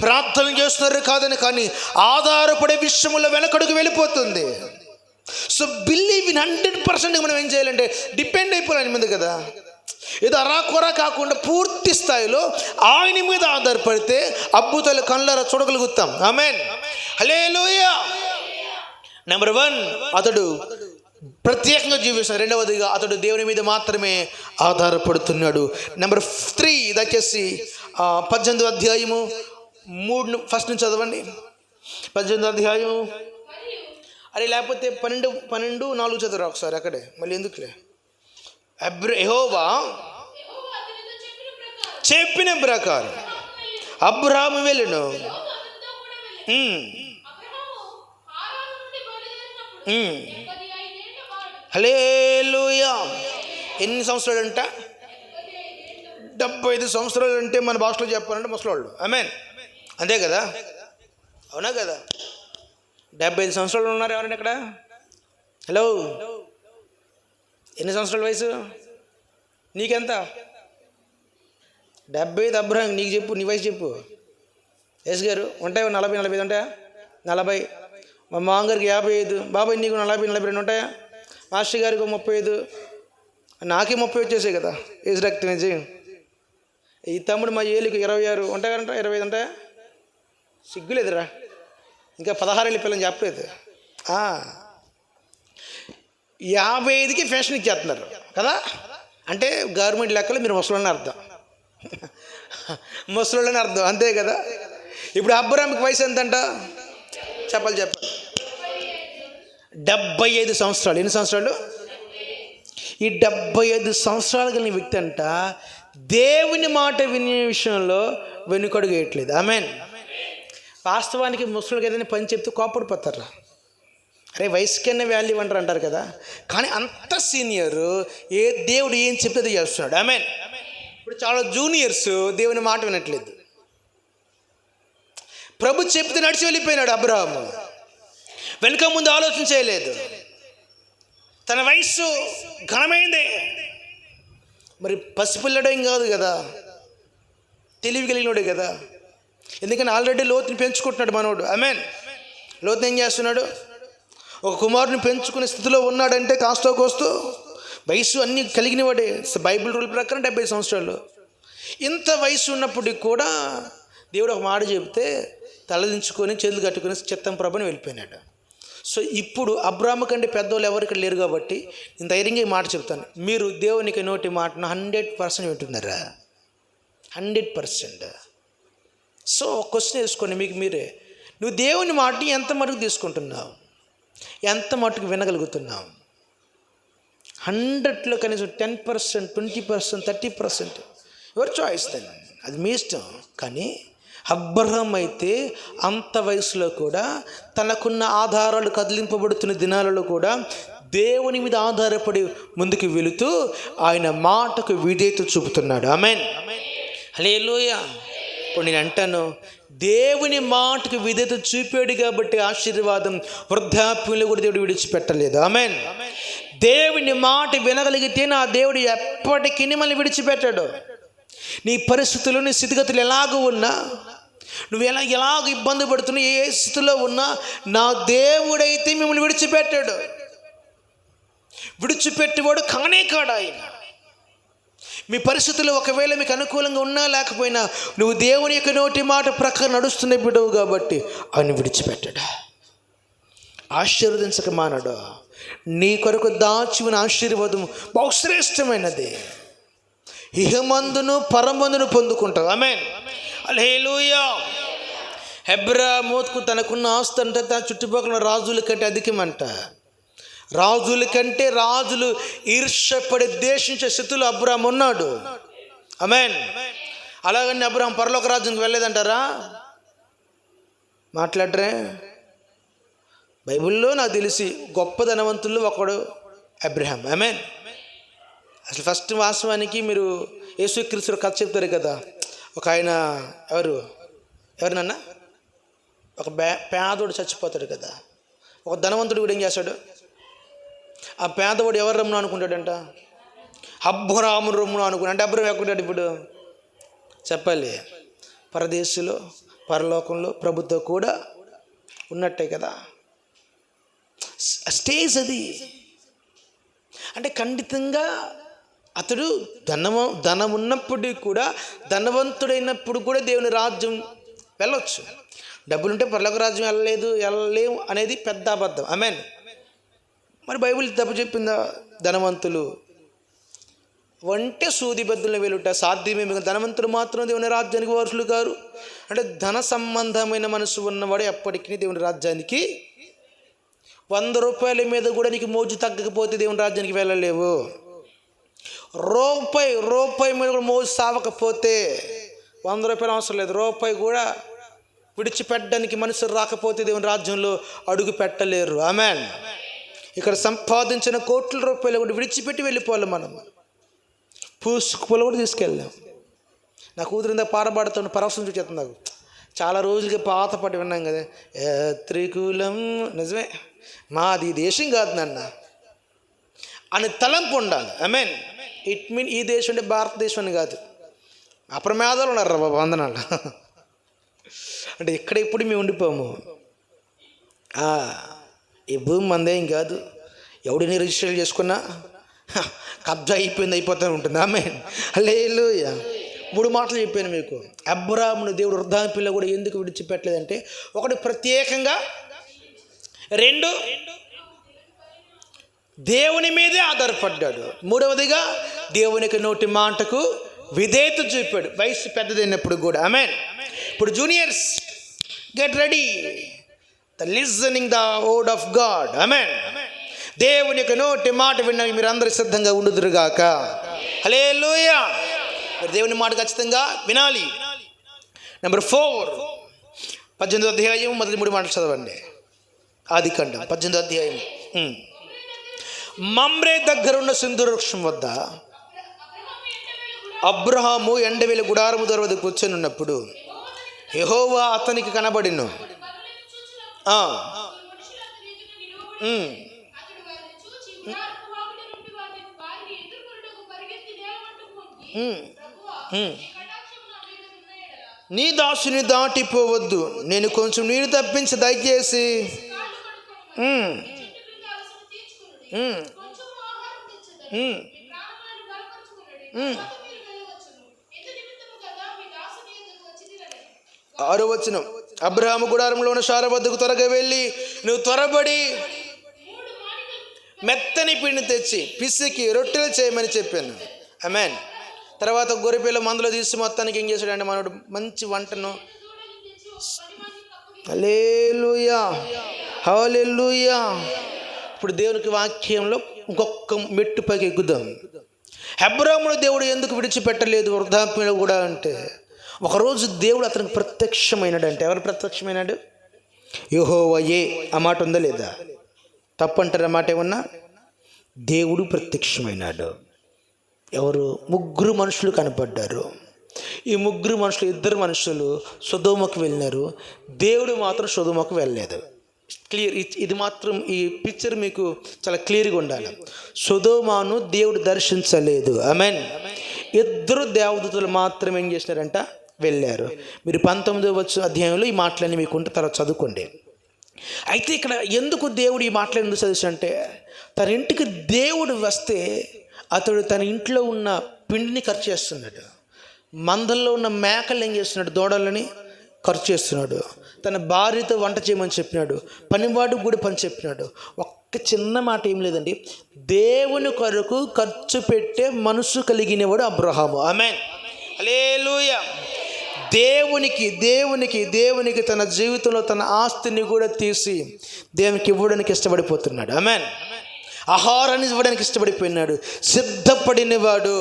ప్రార్థన చేస్తున్నారు కాదని, కానీ ఆధారపడే విషయంలో వెనకడుగు వెళ్ళిపోతుంది. సో బిలీవ్ ఇన్ 100% మనం ఏం చేయాలంటే డిపెండ్ అయిపోవాలి మీద కదా. ఏదో అరాకొరా కాకుండా పూర్తి స్థాయిలో ఆయన మీద ఆధారపడితే అద్భుతాలు కళ్ళారా చూడగలుగుతాం. ఆమేన్. హల్లెలూయా. నెంబర్ 1, అతడు ప్రత్యేకంగా జీవిస్తున్నాడు. రెండవదిగా అతడు దేవుని మీద మాత్రమే ఆధారపడుతున్నాడు. నెంబర్ 3, దయచేసి 18వ అధ్యాయము 3 ఫస్ట్ నుంచి చదవండి. 18వ అధ్యాయము, అరే లేకపోతే 12:4 చదువురా ఒకసారి. అక్కడే మళ్ళీ ఎందుకులే. యెహోవా చెప్పిన ప్రకారం అబ్రహాము వెళ్ళెను. హల్లెలూయా. ఎన్ని సంవత్సరాలు అంట? 75 సంవత్సరాలు అంటే మన భాషలో చెప్పాలంటే ముసలోళ్ళు. ఆమేన్. అంతే కదా, అవునా కదా? 75 సంవత్సరాలు ఉన్నారు ఎవరైనా ఇక్కడ? హలో, ఎన్ని సంవత్సరాల వయసు నీకెంత? 75 అబ్రహాం. నీకు చెప్పు, నీ వయసు చెప్పు. యేసు గారు ఉంటాయా? 40-45 ఉంటాయా? 40. మా మామగారికి 55. బాబాయ్ నీకు 40-42 ఉంటాయా? మాస్టర్ గారికి 35. నాకే 30 వచ్చేసాయి కదా ఏజ్ రక్తం వేసి. ఈ తమ్ముడు మా ఏలికి 26 ఉంటాయంట, 25 ఉంటాయా? సిగ్గులేదురా, ఇంకా 16 ఏళ్ళ పిల్లని చెప్పలేదు. 55కి ఫ్యాషన్ ఇచ్చేస్తున్నారు కదా. అంటే గవర్నమెంట్ లెక్కలు మీరు ముసలోళ్ళని అర్థం, ముసలోళ్ళని అర్థం, అంతే కదా. ఇప్పుడు అబ్రహాంకి వయసు ఎంతంట చెప్పాలి? 75 సంవత్సరాలు. ఎన్ని సంవత్సరాలు? ఈ 75 సంవత్సరాలు కలిగిన వ్యక్తి అంట దేవుని మాట వినే విషయంలో వెనుకడుగు వేయట్లేదు. ఆమేన్. వాస్తవానికి ముసలికి ఏదైనా పని చెప్తే కోపడిపోతారా? అరే వయసుకైనా వాల్యూ అంటారు కదా. కానీ అంత సీనియరు దేవుడు ఏం చెప్తే అది చేస్తున్నాడు. ఆమేన్. ఇప్పుడు చాలా జూనియర్స్ దేవుని మాట వినట్లేదు. ప్రభు చెప్తే నడిచి వెళ్ళిపోయినాడు అబ్రహాము. వెనుక ముందు ఆలోచన చేయలేదు. తన వయస్సు ఘనమైందే, మరి పసిపిల్లడం కాదు కదా, తెలివి కలిగినోడే కదా. ఎందుకని ఆల్రెడీ లోతుని పెంచుకుంటున్నాడు మనోడు. ఆమేన్. లోతుని ఏం చేస్తున్నాడు? ఒక కుమారుని పెంచుకునే స్థితిలో ఉన్నాడంటే కాస్తో కోస్తూ వయసు అన్నీ కలిగిన వాడే. బైబిల్ రూల్ ప్రకారం 70 సంవత్సరాలు. ఇంత వయసు ఉన్నప్పటికి కూడా దేవుడు ఒక మాట చెబితే తలదించుకొని చేతులు కట్టుకొని చిత్తం ప్రభుని వెళ్ళిపోయినాడు. సో ఇప్పుడు అబ్రాహాము కంటే పెద్దవాళ్ళు ఎవరు ఇక్కడ లేరు కాబట్టి నేను ధైర్యంగా ఈ మాట చెప్తాను. మీరు దేవునికి నోటి మాటను 100% వింటున్నారా? 100%. సో ఒక క్వశ్చన్ వేసుకోండి మీకు మీరే, నువ్వు దేవుని మాటని ఎంత మటుకు తీసుకుంటున్నావు, ఎంత మటుకు వినగలుగుతున్నావు? 100లో కనీసం 10%, 20%, 30%, యువర్ చాయిస్. దెన్ అది మీ ఇష్టం. కానీ అబ్రహాం అయితే అంత వయసులో కూడా తనకున్న ఆధారాలు కదిలింపబడుతున్న దినాలలో కూడా దేవుని మీద ఆధారపడి ముందుకు వెళుతూ ఆయన మాటకు విధేయత చూపుతున్నాడు. ఆమేన్. హల్లెలూయా. ఇప్పుడు నేను అంటాను, దేవుని మాటకు విధేయత చూపాడు కాబట్టి ఆశీర్వాదం వృద్ధాప్యంలో కూడా దేవుడు విడిచిపెట్టలేదు. ఆమేన్. దేవుని మాట వినగలిగితే నా దేవుడు ఎప్పటికీ మిమ్మల్ని విడిచిపెట్టాడు. నీ పరిస్థితులు, నీ స్థితిగతులు ఎలాగూ ఉన్నా, నువ్వు ఎలాగ ఇబ్బంది పడుతున్నా, ఏ స్థితిలో ఉన్నా నా దేవుడైతే మిమ్మల్ని విడిచిపెట్టాడు. విడిచిపెట్టేవాడు కానే కాడు ఆయన. మీ పరిస్థితులు ఒకవేళ మీకు అనుకూలంగా ఉన్నా లేకపోయినా నువ్వు దేవుని యొక్క నోటి మాట ప్రకారం నడుస్తున్న బిడ్డవు కాబట్టి ఆయన విడిచిపెట్టాడు. ఆశీర్వదించక మానడు. నీ కొరకు దాచి ఉన్న ఆశీర్వాదం బహుశ్రేష్టమైనది. ఇహమందును పరమందును పొందుకుంటావు. ఆమేన్. హల్లెలూయా. అబ్రాహాముకు తనకున్న ఆస్తి అంటే తన చుట్టుపక్కల రాజుల కంటే అధికమంట. రాజుల కంటే రాజులు ఈర్ష్యపడి దేశించే స్థితిలో అబ్రాహాము ఉన్నాడు. ఆమేన్. అలాగని అబ్రాహాము పరలోక రాజ్యానికి వెళ్ళలేదంటారా? మాట్లాడరే? బైబిల్లో నాకు తెలిసి గొప్ప ధనవంతుల్లో ఒకడు అబ్రహాం. ఆమేన్. అసలు ఫస్ట్ వాస్తవానికి మీరు యేసుక్రీస్తు కథ చెప్తారు కదా. ఒక ఆయన ఎవరినన్నా ఒక పేదోడు చచ్చిపోతాడు కదా. ఒక ధనవంతుడు కూడా ఏం చేస్తాడు? ఆ పేదవాడు ఎవరు రమ్మును అనుకుంటాడంట? అబ్రాహాము రమ్మును అనుకున్నాడు. అంటే అబ్రహాం ఎక్కడుంటాడు ఇప్పుడు? చెప్పాలి, పరదేశంలో పరలోకంలో ప్రభుత్వం కూడా ఉన్నట్టే కదా. స్టేజ్ అది. అంటే ఖండితంగా అతడు ధనం ఉన్నప్పటికీ కూడా, ధనవంతుడైనప్పుడు కూడా దేవుని రాజ్యం వెళ్ళొచ్చు. డబ్బులుంటే పరలోక రాజ్యం వెళ్ళలేము అనేది పెద్ద అబద్ధం. ఆమేన్. మరి బైబిల్ తప్పు చెప్పిందా? ధనవంతులు వంటే సూది బద్దులను వెలుట సాధ్యమే, ధనవంతులు మాత్రం దేవుని రాజ్యానికి వారసులు కారు. అంటే ధన సంబంధమైన మనసు ఉన్నవాడు ఎప్పటికీ దేవుని రాజ్యానికి, 100 రూపాయల మీద కూడా నీకు మోజు తగ్గకపోతే దేవుని రాజ్యానికి వెళ్ళలేవు. రూపాయి మీద కూడా మోజు సావకపోతే 100 రూపాయలు అవసరం లేదు, రూపాయి కూడా విడిచిపెట్టడానికి మనసు రాకపోతే దేవుని రాజ్యంలో అడుగు పెట్టలేరు. ఆమేన్. ఇక్కడ సంపాదించిన కోట్ల రూపాయలు కూడా విడిచిపెట్టి వెళ్ళిపోవాలి. మనం పూసుకుపోలు కూడా తీసుకెళ్ళాం. నా కూతురు ఇందాక పాడబడుతున్న పరవశం చూచేస్తుంది. నాకు చాలా రోజులకి పాత పాట విన్నాం కదా, త్రికూలం. నిజమే, మాది దేశం కాదు నాన్న అని తలంపు ఉండాలి. ఆమేన్. ఇట్ మీన్ ఈ దేశం అంటే భారతదేశం అని కాదు. అప్రమేదాలు ఉన్నారు బాబు, వందనాలు. అంటే ఇక్కడ ఇప్పుడు మేము ఉండిపోము. ఈ భూమి మందేం కాదు. ఎవడిని రిజిస్టర్ చేసుకున్నా కబ్జా అయిపోతూ ఉంటుంది. ఆమేన్. హల్లెలూయా. 3 మాటలు చెప్పాను మీకు. అబ్రాహామును దేవుడు వృద్ధాప్యంలో కూడా ఎందుకు విడిచిపెట్టలేదంటే, ఒకటి ప్రత్యేకంగా, 2 దేవుని మీదే ఆధారపడ్డాడు, 3వదిగా దేవునికి నోటి మాటకు విధేయత చూపాడు వయసు పెద్దదైనప్పుడు కూడా. ఆమేన్. ఇప్పుడు juniors, get ready the listening the word of God. Amen. దేవుని యొక్క నోటి మాట వినడానికి మీరు అందరూ సిద్ధంగా ఉండుదురుగాక. హల్లెలూయా. దేవుని మాట ఖచ్చితంగా వినాలి. నెంబర్ 4, 18వ అధ్యాయం మొదటి 3 మాటలు చదవండి. ఆదికాండం 18వ అధ్యాయం. మమ్రే దగ్గర ఉన్న సింధూర వృక్షం వద్ద అబ్రహాము ఎండవేళ గుడారము దొర వద్ద కూర్చొని ఉన్నప్పుడు యెహోవా అతనికి కనబడిను. నీ దాసుని దాటిపోవద్దు, నేను కొంచెం నీరు తప్పించి దయచేసి ఆరో వచనం, అబ్రహాము గుడారంలో ఉన్న శారా వద్దకు త్వరగా వెళ్ళి నువ్వు త్వరపడి మెత్తని పిండి తెచ్చి పిసికి రొట్టెలు చేయమని చెప్పాను. ఆమేన్. తర్వాత గొర్రెపిల్ల మందులో తీసి మొత్తానికి ఏం చేశాడంటే మనోడు మంచి వంటను. హల్లెలూయా, హల్లెలూయా. ఇప్పుడు దేవునికి వాక్యంలో ఇంకొక మెట్టు పైకి ఎక్కుదాం. అబ్రాహామును దేవుడు ఎందుకు విడిచిపెట్టలేదు వృద్ధాప్యంలో కూడా అంటే, ఒకరోజు దేవుడు అతనికి ప్రత్యక్షమైనాడు. అంటే ఎవరు ప్రత్యక్షమైనాడు? యెహోవాయే. ఆ మాట ఉందా లేదా? తప్పంటారు ఆ మాట ఏమన్నా? దేవుడు ప్రత్యక్షమైనాడు. ఎవరు? 3 మనుషులు కనపడ్డారు. ఈ 3 మనుషులు, 2 మనుషులు సొదొమకు వెళ్ళినారు. దేవుడు మాత్రం సొదొమకు వెళ్ళలేదు. క్లియర్. ఇది మాత్రం ఈ పిక్చర్ మీకు చాలా క్లియర్గా ఉండాలి. సొదొమను దేవుడు దర్శించలేదు. ఆమేన్. 2 దేవదూతలు మాత్రం ఏం చేసినారంట? వెళ్ళారు. మీరు 19వ అధ్యాయంలో ఈ మాటలన్నీ మీకు ఉంటే తర్వాత చదువుకోండి. అయితే ఇక్కడ ఎందుకు దేవుడు ఈ మాటలు ఎందుకు చదివింటే, తన ఇంటికి దేవుడు వస్తే అతడు తన ఇంట్లో ఉన్న పిండిని ఖర్చు చేస్తున్నాడు. మందల్లో ఉన్న మేకలు ఏం చేస్తున్నాడు? దూడలని ఖర్చు చేస్తున్నాడు. తన భార్యతో వంట చేయమని చెప్పినాడు. పనివాడు కూడా పని చెప్పినాడు. ఒక్క చిన్న మాట ఏం లేదండి, దేవుని కొరకు ఖర్చు పెట్టే మనసు కలిగినవాడు అబ్రహాము. ఆమేన్, హల్లెలూయా. దేవునికి దేవునికి దేవునికి తన జీవితంలో తన ఆస్తిని కూడా తీసి దేవునికి ఇవ్వడానికి ఇష్టపడిపోతున్నాడు. ఆమేన్. ఆహారాన్ని ఇవ్వడానికి ఇష్టపడిపోయినాడు. సిద్ధపడినవాడు.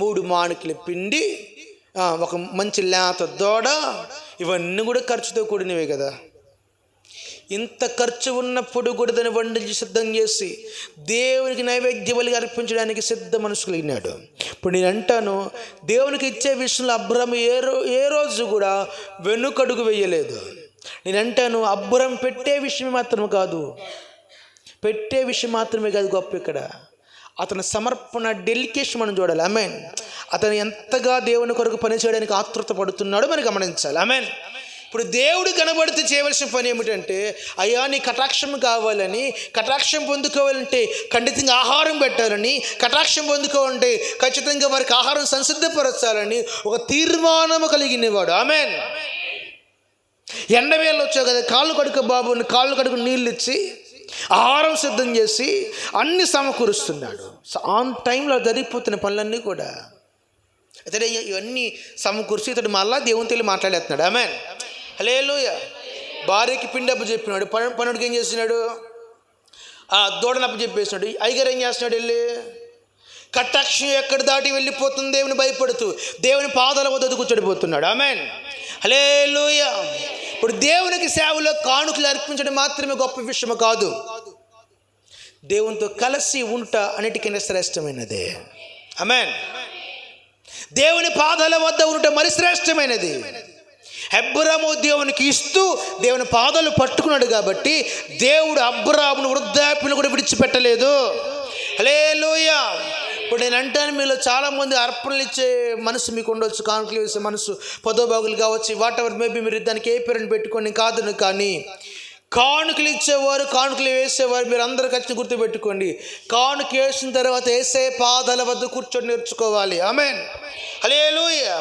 3 మాణికల పిండి, ఒక మంచి లేత దూడ, ఇవన్నీ కూడా ఖర్చుతో కూడినవే కదా. ఇంత ఖర్చు ఉన్నప్పుడు కూడా దాన్ని వండించి సిద్ధం చేసి దేవునికి నైవేద్య బలిగా అర్పించడానికి సిద్ధ మనసు కలిగినాడు. ఇప్పుడు నేను అంటాను, దేవునికి ఇచ్చే విషయంలో అబ్రహాము ఏ రోజు కూడా వెనుకడుగు వేయలేదు. నేను అంటాను, అబ్రహాము పెట్టే విషయం మాత్రమే కాదు, గొప్ప ఇక్కడ అతని సమర్పణ, డెలికేషన్ మనం చూడాలి. ఆమేన్. అతను ఎంతగా దేవుని కొరకు పని చేయడానికి ఆతృత పడుతున్నాడో మనం గమనించాలి. ఆమేన్. ఇప్పుడు దేవుడు కనబడితే చేయవలసిన పని ఏమిటంటే, అయ్యా నీ కటాక్షం కావాలని, కటాక్షం పొందుకోవాలంటే ఖండితంగా ఆహారం పెట్టాలని, కటాక్షం పొందుకోవాలంటే ఖచ్చితంగా వారికి ఆహారం సంసిద్ధపరచాలని ఒక తీర్మానము కలిగినవాడు. ఆమేన్. ఎండవేళ్ళు వచ్చావు కదా, కాళ్ళు కడుక బాబుని, కాళ్ళు కడుకు నీళ్ళు ఇచ్చి ఆహారం సిద్ధం చేసి అన్ని సమకూరుస్తున్నాడు. ఆన్ టైంలో జరిగిపోతున్న పనులన్నీ కూడా ఇతడే ఇవన్నీ సమకూర్చి ఇతడు మళ్ళా దేవునితో వెళ్ళి మాట్లాడేస్తున్నాడు. ఆమేన్, హల్లెలూయా. భార్యకి పిండి అప్పు చెప్పినాడు. పనుడికి ఏం చేస్తున్నాడు? దూడని అప్పు చెప్పేసినాడు. అయ్యగారు ఏం చేస్తున్నాడు? వెళ్ళి కటాక్షం ఎక్కడ దాటి వెళ్ళిపోతుంది దేవుని భయపడుతూ దేవుని పాదాల వద్ద కూర్చోడిపోతున్నాడు. ఆమేన్, హల్లెలూయా. ఇప్పుడు దేవునికి సేవలో కానుకలు అర్పించడం మాత్రమే గొప్ప విషయం కాదు, దేవునితో కలిసి ఉంట అన్నిటికన్నా శ్రేష్టమైనది. ఆమేన్. దేవుని పాదాల వద్ద ఉంట మరి శ్రేష్టమైనది. అబ్రాహాము దేవునికి ఇస్తూ దేవుని పాదాలు పట్టుకున్నాడు కాబట్టి దేవుడు అబ్రాహామును వృద్ధాప్యను కూడా విడిచిపెట్టలేదు. హల్లెలూయా. ఇప్పుడు నేను అంటాను, మీలో చాలామంది అర్పణలు ఇచ్చే మనసు మీకు ఉండొచ్చు, కానుకలు వేసే మనసు, పదోభాగులు కావచ్చు, వాట్ ఎవర్ మేబీ, మీరు దానికి ఏ పేరుని పెట్టుకొని కాదును. కానీ కానుకలు ఇచ్చేవారు, కానుకలు వేసేవారు మీరు అందరూ ఖచ్చితంగా గుర్తుపెట్టుకోండి. కానుక వేసిన తర్వాత వేసే పాదాల వద్ద కూర్చొని నేర్చుకోవాలి. ఆమేన్, హల్లెలూయా.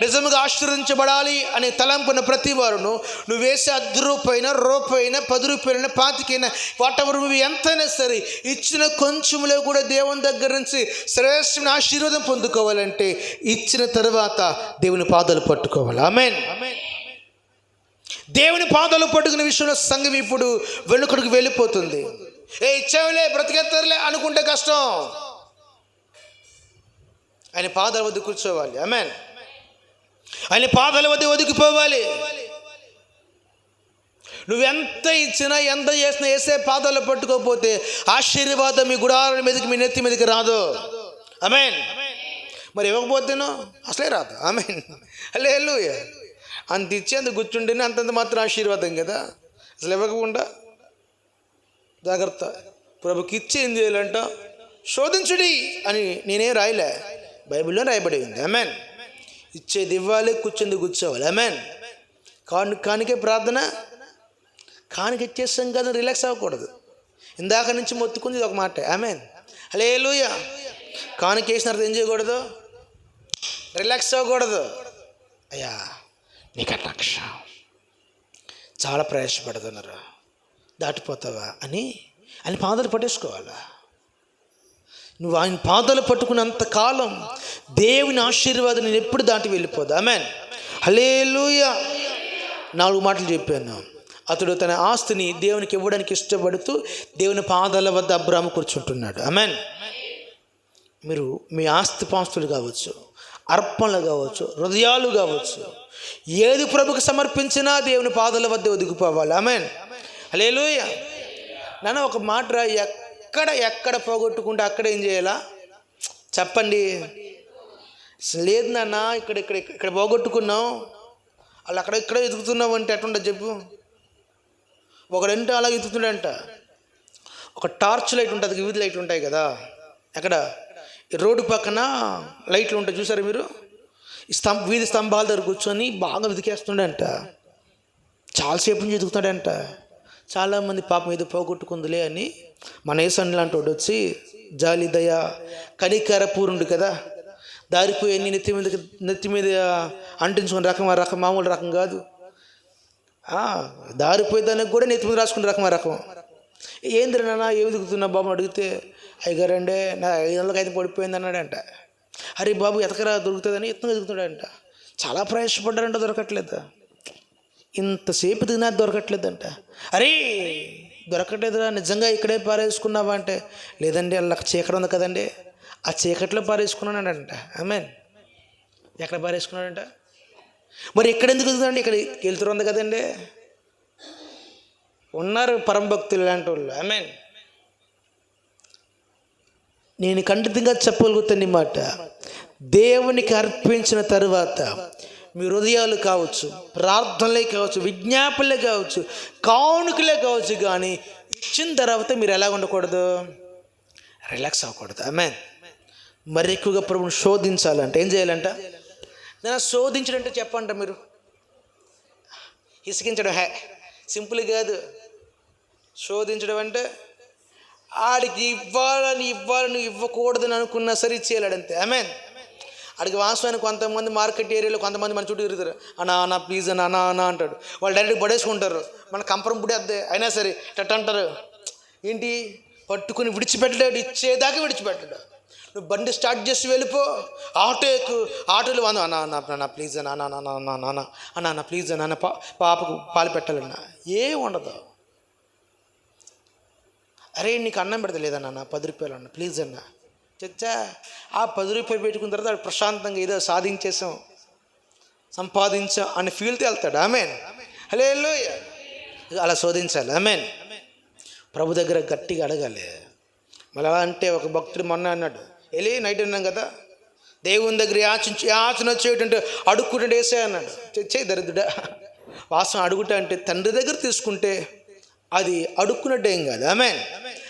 నిజంగా ఆశీర్వదించబడాలి అనే తలంపున ప్రతి వారును నువ్వు వేసే 10 రూపాయన, రూపాయన, 10 రూపాయలైనా, 25 వాట్ ఎవర్ నువ్వు ఎంతైనా సరే ఇచ్చిన కొంచెంలో కూడా దేవుని దగ్గర నుంచి శ్రేష్టమైన ఆశీర్వాదం పొందుకోవాలంటే ఇచ్చిన తర్వాత దేవుని పాదాలు పట్టుకోవాలి. ఆమేన్. దేవుని పాదాలు పట్టుకునే విషయంలో సంఘం ఇప్పుడు వెనుకడుగు వెళ్ళిపోతుంది. ఇచ్చావులే బ్రతికెత్తరులే అనుకుంటే కష్టం. ఆయన పాదాల వద్ద కూర్చోవాలి. ఆమేన్. ఆయన పాదాల వద్ద ఒదిగిపోవాలి. నువ్వెంత ఇచ్చినా ఎంత చేసినా వేసే పాదాలు పట్టుకోకపోతే ఆశీర్వాదం మీ గుడారం మీదకి మీ నెత్తి మీదకి రాదు. ఆమేన్. మరి ఇవ్వకపోతేనో అసలే రాదు. ఆమేన్. హల్లెలూయా. అంత ఇచ్చి అంత కూర్చుంటేనే అంతంత మాత్రం ఆశీర్వాదం కదా. అసలు ఇవ్వకుండా జాగ్రత్త. ప్రభుకి ఇచ్చి ఏం చేయాలంట? శోధించుడి అని నేనేం రాయలే, బైబిల్లో రాయబడి ఉంది. ఆమేన్. ఇచ్చేది ఇవ్వాలి, కూర్చుంది కూర్చోవాలి. ఆమేన్. కానికే ప్రార్థన, కానిక ఇచ్చేస్తాం కదా, రిలాక్స్ అవ్వకూడదు. ఇందాక నుంచి మొత్తుకుంది ఒక మాట. ఆమేన్. హల్లెలూయా. కానిక వేసిన తర్వాత ఏం చేయకూడదు? రిలాక్స్ అవ్వకూడదు. అయ్యా నీకు లక్ష చాలా ప్రయాసపడుతున్నారు, దాటిపోతావా అని పాదాలు పట్టేసుకోవాలా. నువ్వు ఆయన పాదాలు పట్టుకున్నంత కాలం దేవుని ఆశీర్వాదం నేను ఎప్పుడు దాటి వెళ్ళిపోదు. ఆమేన్. హల్లెలూయా. 4 మాటలు చెప్పాను. అతడు తన ఆస్తిని దేవునికి ఇవ్వడానికి ఇష్టపడుతూ దేవుని పాదాల వద్ద అబ్రాహాము కూర్చుంటున్నాడు. ఆమేన్. మీరు మీ ఆస్తిపాస్తులు కావచ్చు, అర్పణలు కావచ్చు, హృదయాలు కావచ్చు, ఏది ప్రభుకు సమర్పించినా దేవుని పాదాల వద్ద ఒదిగిపోవాలి. ఆమేన్. హల్లెలూయా. నాన్న ఒక మాట రా, ఎక్కడ పోగొట్టుకుంటే అక్కడ ఏం చేయాలా చెప్పండి. లేదు నాన్న, ఇక్కడ పోగొట్టుకున్నాం, వాళ్ళు ఇక్కడ ఎదుగుతున్నావు అంటే ఎట్లుంటుంది చెప్పు. ఒకడంటే అలా ఎదుగుతున్నాడంట. ఒక టార్చ్ లైట్ ఉంటుంది, వివిధ లైట్లు ఉంటాయి కదా, ఎక్కడ రోడ్డు పక్కన లైట్లు ఉంటాయి చూసారు మీరు. వీధి స్తంభాల దగ్గర కూర్చొని బాగా వెతికేస్తున్నాడంట, చాలాసేపు నుంచి ఎదుగుతున్నాడంట. చాలామంది పాపం ఏదో పోగొట్టుకుందిలే అని మన ఏసన్ లాంటి వాడు వచ్చి జాలి దయ కనికర పూరుండు కదా, దారిపోయి నెత్తి మీద అంటించుకునే రకం మామూలు రకం కాదు. దారిపోయేదానికి కూడా నెత్తి మీద రాసుకునే రకం. ఏంద్ర నాన్న ఏమి దిగుతున్నా బాబు అడిగితే, అయ్యగారండే నా 500 అయితే పడిపోయింది అన్నాడంట. అరే బాబు ఎతకరా దొరుకుతుందని ఎత్తుగా దిగుతున్నాడంట. చాలా ప్రయాసపడ్డారంట, దొరకట్లేదు. ఇంతసేపు దిగినా దొరకట్లేదంట. అరే దొరకట్లేదురా, నిజంగా ఇక్కడే పారేసుకున్నావా అంటే, లేదండి అలా చీకటి ఉంది కదండి, ఆ చీకట్లో పారేసుకున్నాడంట. ఆమేన్. ఎక్కడ పారేసుకున్నాడంట? మరి ఎక్కడెందుకు వెళ్తుందండి? ఇక్కడ వెళ్తురు ఉంది కదండి. ఉన్నారు పరమభక్తులు లాంటి వాళ్ళు. ఆమేన్. నేను ఖండితంగా చెప్పగలుగుతాను ఈ మాట. దేవునికి అర్పించిన తరువాత మీ హృదయాలు కావచ్చు, ప్రార్థనలే కావచ్చు, విజ్ఞాపనలే కావచ్చు, కానుకలే కావచ్చు, కానీ ఇచ్చిన తర్వాత మీరు ఎలా ఉండకూడదు? రిలాక్స్ అవ్వకూడదు. ఆమేన్. మరి ఎక్కువగా ప్రభువుని శోధించాలంటే ఏం చేయాలంట? నేను శోధించడం అంటే చెప్పంట మీరు, ఇసికించడం సింపుల్ కాదు. శోధించడం అంటే ఆడికి ఇవ్వాలని ఇవ్వకూడదని అనుకున్నా సరే ఇచ్చేయాలంతే. ఆమేన్. ఆడికి వాస్తవానికి కొంతమంది మార్కెట్ ఏరియాలో కొంతమంది మన చుట్టూ తిరుగుతారు. అన్నా ప్లీజ్ అన్న అంటాడు. వాళ్ళు డైరెక్ట్ పడేసుకుంటారు. మన కంపరం పుడేద్దే అయినా సరే టట్ అంటారు. ఏంటి పట్టుకుని విడిచిపెట్టలేడు, ఇచ్చేదాకా విడిచిపెట్టాడు. నువ్వు బండి స్టార్ట్ చేసి వెళ్ళిపో, ఆటోలు వంద అన్న ప్లీజ్ అన్న ప్లీజ్ అన్న పాపకు పాలు పెట్టాలన్నా ఏం ఉండదు. అరే నీకు అన్నం పెడతలేదన్నా 10 రూపాయలు అన్న ప్లీజ్ అన్న. చచ్చా ఆ 10 రూపాయలు పెట్టుకున్న తర్వాత ప్రశాంతంగా ఏదో సాధించేసాం, సంపాదించాం అని ఫీల్తో వెళ్తాడు. ఆమేన్. హల్లెలూయా. అలా శోధించాలి. ఆమేన్. ప్రభు దగ్గర గట్టిగా అడగాలి. మళ్ళీ అలా అంటే ఒక భక్తుడు మొన్న అన్నాడు, వెళ్ళి నైట్ ఉన్నాం కదా, దేవుని దగ్గర యాచన వచ్చేటంటే అడుక్కుంటే వేసే అన్నాడు. చచ్చే దరిద్రుడా, వాసన అడుగుట అంటే తండ్రి దగ్గర తీసుకుంటే అది అడుక్కున్నట్టు ఏం కాదు. ఆమేన్.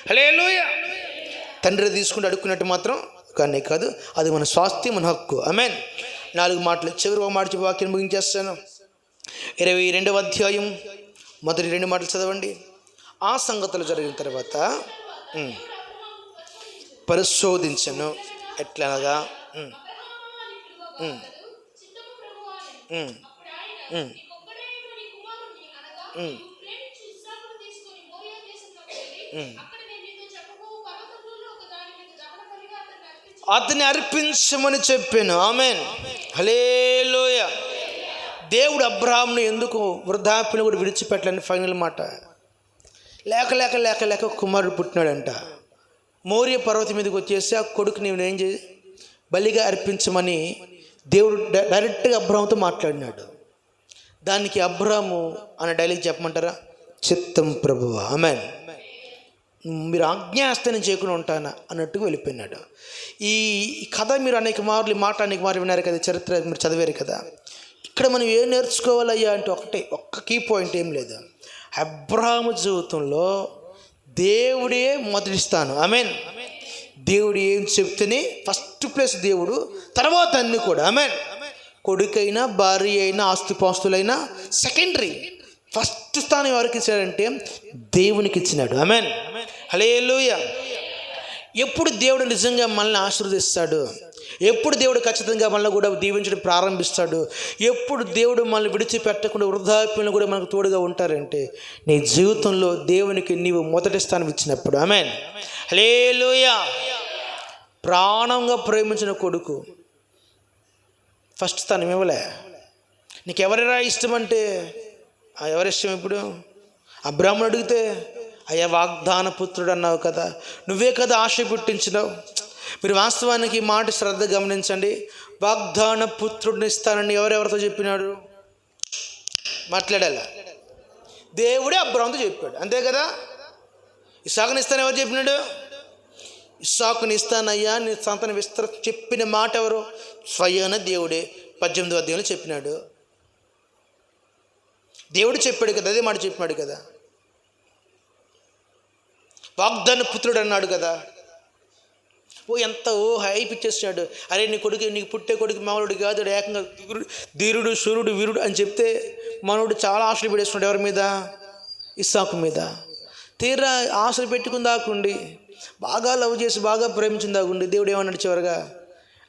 హల్లెలూయా. తండ్రి తీసుకుంటే అడుక్కున్నట్టు మాత్రం కానీ కాదు, అది మన స్వాస్థ్యం, మన హక్కు. ఆమేన్. 4 మాటలు చివరి ఒక మాట వాక్యం ముగించేస్తాను. 22వ అధ్యాయం మొదటి 2 మాటలు చదవండి. ఆ సంగతులు జరిగిన తర్వాత పరిశోధించను ఎట్లనగా అతన్ని అర్పించమని చెప్పాను. ఆమేన్. హల్లెలూయా. దేవుడు అబ్రాహామును ఎందుకు వృద్ధాప్యను కూడా విడిచిపెట్టలేని ఫైనల్ మాట. లేక కుమారుడు పుట్టినాడంట. మోరియా పర్వతం మీదకి వచ్చేసి ఆ కొడుకు నేనేం చేసి బలిగా అర్పించమని దేవుడు డైరెక్ట్గా అబ్రాహాముతో మాట్లాడినాడు. దానికి అబ్రాహాము అనే డైలాగ్ చెప్పమంటారా? చిత్తం ప్రభువా. ఆమేన్. మీరు ఆజ్ఞాస్తనం చేయకుండా ఉంటానా అన్నట్టుగా వెళ్ళిపోయినాడు. ఈ కథ మీరు అనేక మార్లు విన్నారు కదా, చరిత్ర మీరు చదివారు కదా. ఇక్కడ మనం ఏం నేర్చుకోవాలయ్యా అంటే ఒక్క కీ పాయింట్ ఏం లేదు. అబ్రహాము జీవితంలో దేవుడే మొదటి స్థానం. ఆమేన్. దేవుడు ఏం చెప్తేనే ఫస్ట్ ప్లేస్ దేవుడు, తర్వాత అన్నీ కూడా. ఆమేన్. కొడుకైనా భార్య అయినా ఆస్తిపాస్తులైనా సెకండరీ. ఫస్ట్ స్థానం ఎవరికి ఇచ్చాడంటే దేవునికి ఇచ్చినాడు. ఆమేన్. హల్లెలూయా. ఎప్పుడు దేవుడు నిజంగా మనల్ని ఆశీర్వదిస్తాడు, ఎప్పుడు దేవుడు ఖచ్చితంగా మనల్ని కూడా దీవించడం ప్రారంభిస్తాడు, ఎప్పుడు దేవుడు మనల్ని విడిచిపెట్టకుండా వృద్ధాప్యంలో కూడా మనకు తోడుగా ఉంటారంటే నీ జీవితంలో దేవునికి నీవు మొదటి స్థానం ఇచ్చినప్పుడు. ఆమేన్. హల్లెలూయా. ప్రాణంగా ప్రేమించిన కొడుకు ఫస్ట్ స్థానం ఇవ్వలే. నీకు ఎవరైనా ఇష్టం అంటే ఎవరిష్టం? ఇప్పుడు అబ్రాహామును అడిగితే అయ్యా వాగ్దాన పుత్రుడు అన్నావు కదా, నువ్వే కదా ఆశ పుట్టించినావు. మీరు వాస్తవానికి మాట శ్రద్ధ గమనించండి. వాగ్దాన పుత్రుడిని ఇస్తానని ఎవరెవరితో చెప్పినాడు? మాట్లాడాల. దేవుడే అబ్రాహాముతో చెప్పాడు, అంతే కదా. ఇస్సాకుని ఇస్తాను ఎవరు చెప్పినాడు? ఇస్సాకుని ఇస్తానయ్యా నీ సంతానం చెప్పిన మాట ఎవరు? స్వయాన దేవుడే 18వ అధ్యాయంలో చెప్పినాడు. దేవుడు చెప్పాడు కదా, అదే మాట చెప్పినాడు కదా. వాగ్దాన పుత్రుడు అన్నాడు కదా. ఎంత హైప్ ఇచ్చేసాడు. అరే నీకు పుట్టే కొడుకు మామూలుడు కాదు, ఏకంగా ధీరుడు శూరుడు వీరుడు అని చెప్తే మనోడు చాలా ఆశలు పెట్టేస్తున్నాడు. ఎవరి మీద? ఇస్సాకు మీద. తీరా ఆశలు పెట్టుకుందాకుండి, బాగా లవ్ చేసి బాగా ప్రేమించిందాకుండి దేవుడు ఏమన్నాడు చివరిగా?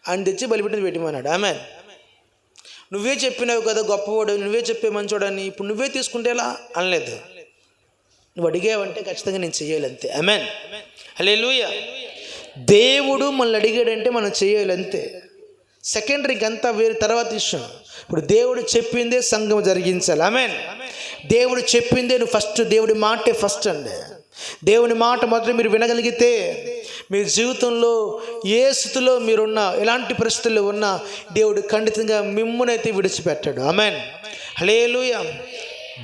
ఆయన తెచ్చి బలిపెట్టింది పెట్టమన్నాడు. ఆమేన్. నువ్వే చెప్పినావు కదా గొప్పవాడు, నువ్వే చెప్పే మంచోడని, ఇప్పుడు నువ్వే తీసుకుంటే ఎలా అనలేదు. నువ్వు అడిగావంటే ఖచ్చితంగా నేను చెయ్యాలి, అంతే. ఆమేన్. హల్లెలూయా. దేవుడు మనల్ని అడిగాడంటే మనం చేయాలి, అంతే. సెకండరీకి అంతా వేరే తర్వాత విషయం. ఇప్పుడు దేవుడు చెప్పిందే సంఘం జరిగించాలి. ఆమేన్. దేవుడు చెప్పిందే నువ్వు ఫస్ట్, దేవుడి మాటే ఫస్ట్ అండి. దేవుని మాట మాత్రం మీరు వినగలిగితే మీ జీవితంలో ఏ స్థితిలో మీరున్నా, ఎలాంటి పరిస్థితుల్లో ఉన్నా దేవుడు ఖండితంగా మిమ్మునైతే విడిచిపెట్టాడు. ఆమేన్. హల్లెలూయా.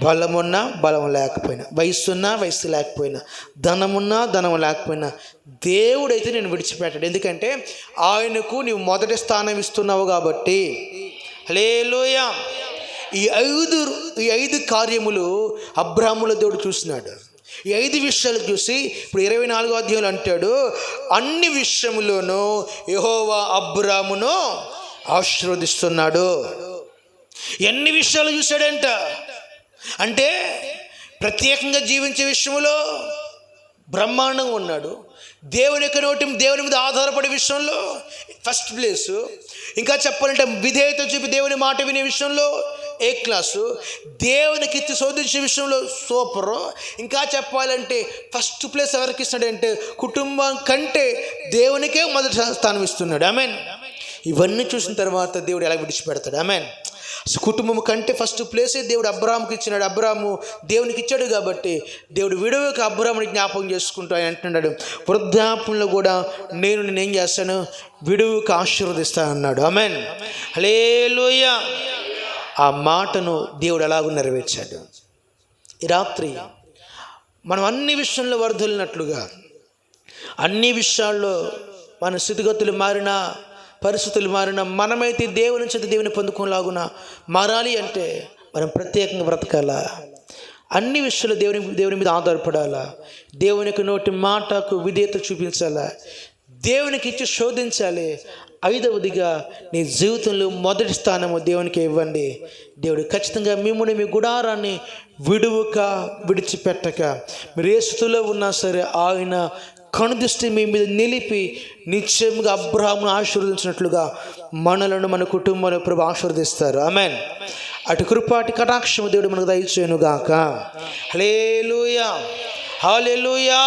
బలమున్నా బలం లేకపోయినా, వయస్సున్నా వయస్సు లేకపోయినా, ధనమున్నా ధనం లేకపోయినా దేవుడైతే నేను విడిచిపెట్టాడు. ఎందుకంటే ఆయనకు నీవు మొదటి స్థానం ఇస్తున్నావు కాబట్టి. హల్లెలూయా. ఈ ఐదు కార్యములు అబ్రాహాములో దేవుడు చూసినాడు. ఈ 5 విషయాలు చూసి ఇప్పుడు 24వ అధ్యాయంలో అంటాడు, అన్ని విషయములోనూ యెహోవా అబ్రాహామును ఆశీర్వదిస్తున్నాడు. ఎన్ని విషయాలు చూశాడంట అంటే ప్రత్యేకంగా జీవించే విషయంలో బ్రహ్మాండంగా ఉన్నాడు. దేవుని యొక్క నోటి దేవుని మీద ఆధారపడే విషయంలో ఫస్ట్ ప్లేసు. ఇంకా చెప్పాలంటే విధేయత చూపి దేవుని మాట వినే విషయంలో ఏ క్లాసు, దేవునికి ఇచ్చి శోధించే విషయంలో సూపరు. ఇంకా చెప్పాలంటే ఫస్ట్ ప్లేస్ ఎవరికి ఇస్తున్నాడంటే కుటుంబం కంటే దేవునికే మొదటి స్థానం ఇస్తున్నాడు. ఆమేన్. ఇవన్నీ చూసిన తర్వాత దేవుడు ఎలా విడిచిపెడతాడు? ఆమేన్. కుటుంబం కంటే ఫస్ట్ ప్లేసే దేవుడు అబ్రాహాముకి ఇచ్చినాడు. అబ్రాహాము దేవునికి ఇచ్చాడు కాబట్టి దేవుడు విడువక అబ్రాహాముని జ్ఞాపకం చేసుకుంటూ ఆయన అంటున్నాడు, వృద్ధాప్యంలో కూడా నేనేం చేస్తాను? విడువక ఆశీర్వదిస్తాను అన్నాడు. ఆమేన్. హల్లెలూయా. ఆ మాటను దేవుడు ఎలాగూ నెరవేర్చాడు. ఈ రాత్రి మనం అన్ని విషయంలో వర్ధిల్లినట్లుగా, అన్ని విషయాల్లో మన స్థితిగతులు మారినా, పరిస్థితులు మారినా, మనమైతే దేవుని చేత దేవుని పొందుకోలాగున మారాలి అంటే మనం ప్రత్యేకంగా బ్రతకాలా. అన్ని విషయాలు దేవుని మీద ఆధారపడాలా. దేవునికి నోటి మాటకు విధేయత చూపించాలా. దేవునికి ఇచ్చి శోధించాలి. 5వదిగా నీ జీవితంలో మొదటి స్థానము దేవునికి ఇవ్వండి. దేవుడు ఖచ్చితంగా మిమ్మల్ని, మీ గుడారాన్ని విడిచిపెట్టక మీరు ఏ స్థితిలో ఉన్నా సరే ఆయన కనుదృష్టి మీ మీద నిలిపి నిశ్చయంగా అబ్రాహామును ఆశీర్వదించినట్లుగా మనలను, మన కుటుంబాన్ని ప్రభు ఆశీర్వదిస్తారు. ఆమేన్. అటు కృపాటి కటాక్షము దేవుడు మనకు దయచేయును గాక. హల్లెలూయా. హల్లెలూయా.